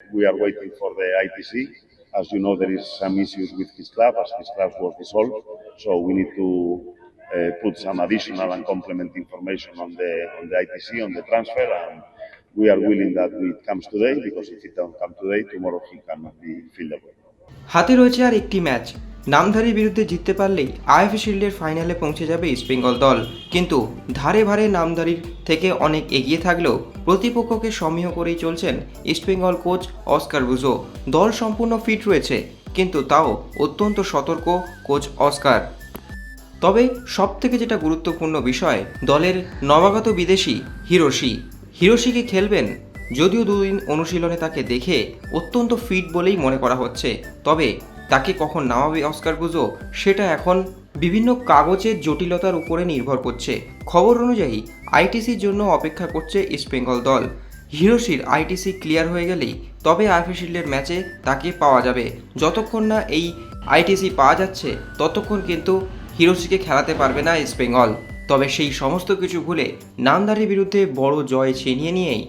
We are waiting for the ITC. As you know, there is some issues with his club as his club was dissolved. So we need to put some additional and complement information on the ITC, on the transfer, and we are willing that it comes today, because if it don't come today, tomorrow he cannot be fieldable. হাতে রয়েছে আর একটি match. নামধারীর বিরুদ্ধে জিততে পারলেই IFA শিল্ডের ফাইনালে পৌঁছে যাবে ইস্টবেঙ্গল দল। কিন্তু ধারে ভারে নামধারীর থেকে অনেক এগিয়ে থাকলেও প্রতিপক্ষকে সমীহ করেই চলছেন ইস্টবেঙ্গল কোচ অস্কার বুজো। দল সম্পূর্ণ ফিট রয়েছে, কিন্তু তাও অত্যন্ত সতর্ক কোচ অস্কার। তবে সবথেকে যেটা গুরুত্বপূর্ণ বিষয়, দলের নবাগত বিদেশি হিরোশিকে খেলবেন। যদিও দুদিন অনুশীলনে তাকে দেখে অত্যন্ত ফিট বলেই মনে করা হচ্ছে, তবে তাকে কখন নামাবে অস্কার বুজো সেটা এখন বিভিন্ন কাগজের জটিলতার উপরে নির্ভর করছে। খবর অনুযায়ী আইটিসির জন্য অপেক্ষা করছে ইস্টবেঙ্গল দল। হিরোশির আইটিসি ক্লিয়ার হয়ে গেলেই তবে আইএফএ শিল্ডের ম্যাচে তাকে পাওয়া যাবে। যতক্ষণ না এই আইটিসি পাওয়া যাচ্ছে ততক্ষণ কিন্তু হিরোশিকে খেলাতে পারবে না ইস্টবেঙ্গল। তবে সেই সমস্ত কিছু ভুলে নামধারীর বিরুদ্ধে বড় জয় ছিনিয়ে নিয়েই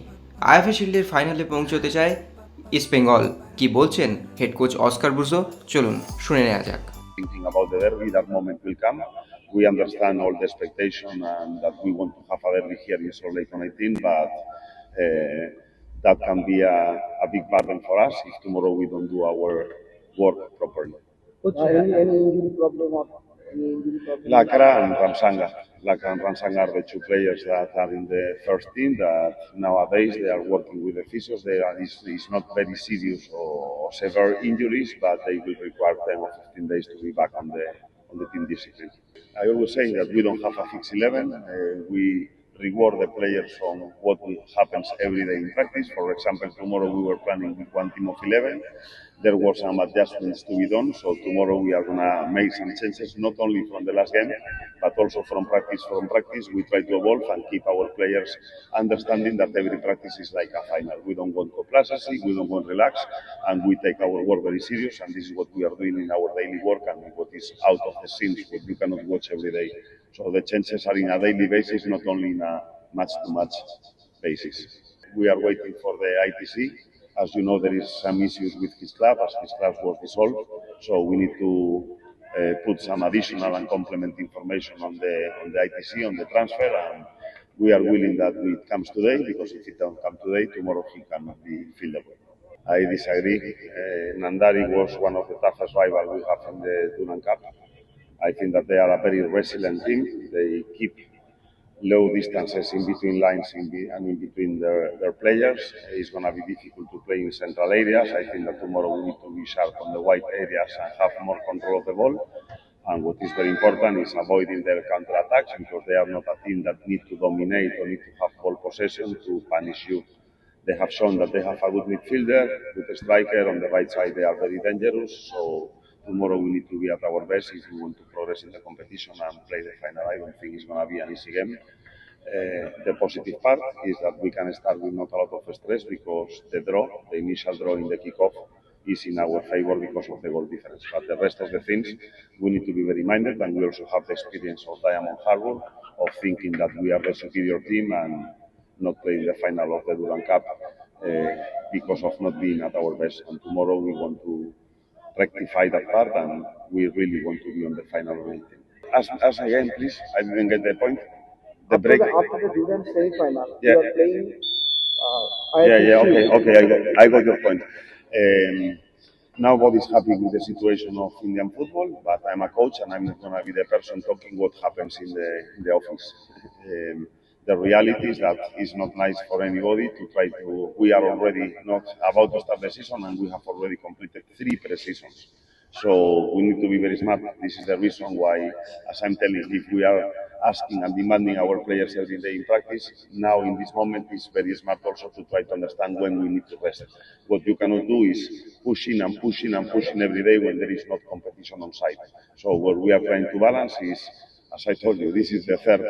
আইএফএ শিল্ডের ফাইনালে পৌঁছতে চায় ইস্টবেঙ্গল। কি বলছেন হেড কোচ অস্কার বুজো, চলুন শুনে নেওয়া যাক। Thinking about the derby, that moment will come. We understand all the expectation and that we want to have a derby here in Salt Lake on 18, but that can be a big burden for us if tomorrow we don't do our work properly. Any injury problem or any injury problem? Lakra and Ramsanga. Lakra and Ramsanga are the two players that are in the first team that nowadays they are working with the physios. It's not very serious or severe injuries, but they will require 10 or 15 days to be back on the team discipline. I always say that we don't have a fixed 11. We reward the players on what happens every day in practice. For example, tomorrow we were planning with one team of 11. There were some adjustments to be done, so tomorrow we are going to make some changes, not only from the last game, but also from practice. From practice, we try to evolve and keep our players understanding that every practice is like a final. We don't want complacency, we don't want relax, and we take our work very serious, and this is what we are doing in our daily work and what is out of the scenes, what you cannot watch every day. So the changes are in a daily basis, not only in a match-to-match basis. We are waiting for the ITC. As you know, there is some issues with his club as his club was dissolved. So we need to put some additional and complement information on the ITC, on the transfer, and we are willing that it comes today, because if it don't come today, tomorrow he cannot be fieldable. I disagree. Nandari was one of the toughest rivals we have in the Dunan Cup. I think that they are a very resilient team. They keep low distances in between lines and in between their players. It's going to be difficult to play in central areas. I think that tomorrow we need to be sharp on the wide areas and have more control of the ball. And what is very important is avoiding their counter-attacks, because they are not a team that need to dominate or need to have ball possession to punish you. They have shown that they have a good midfielder, good striker. On the right side, they are very dangerous. So tomorrow we need to be at our best if we want to progress in the competition and play the final. I don't think it's going to be an easy game. The positive part is that we can start with not a lot of stress, because the initial draw in the kickoff, is in our favor because of the goal difference. But the rest of the things, we need to be very minded, and we also have the experience of Diamond Harbour, of thinking that we are the superior team and not playing the final of the Duran Cup because of not being at our best. And tomorrow we want to rectify that part, and we really want to be on the final of the team. As again, please, I didn't get the point. The break. After the Duran semi-final, Yeah. you are playing. Okay. I got your point. Nobody's happy with the situation of Indian football, but I'm a coach and I'm not going to be the person talking what happens in the office. The reality is that it's not nice for anybody to try to. We are already not about to start the season, and we have already completed 3 pre-seasons. So we need to be very smart. This is the reason why, as I'm telling, if we are asking and demanding our players every day in practice, now in this moment it's very smart also to try to understand when we need to rest. What you cannot do is pushing every day when there is not competition on site. So what we are trying to balance is, as I told you, this is the third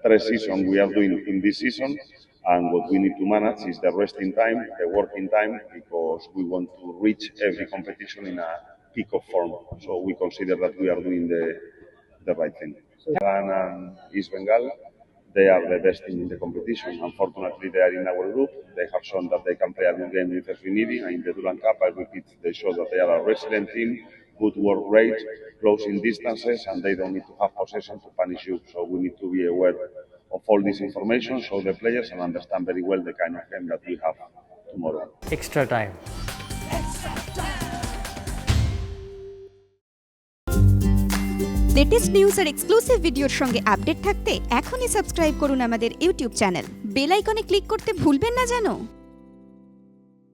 pre-season we are doing in this season, and what we need to manage is the resting time, the working time, because we want to reach every competition in a peak of form. So we consider that we are doing the right thing. And East Bengal, they are the best team in the competition. Unfortunately, they are in our group. They have shown that they can play a good game with every needing. And in the Duran Cup, I repeat, they show that they are a resilient team, good work rate, closing distances, and they don't need to have possession to punish you. So we need to be aware of all this information, show the players, and understand very well the kind of game that we have tomorrow. Extra time. Latest news আর exclusive ভিডিওর সঙ্গে update থাকতে এখনই subscribe করুন আমাদের YouTube channel. Bell আইকনে click করতে ভুলবেন না যেন।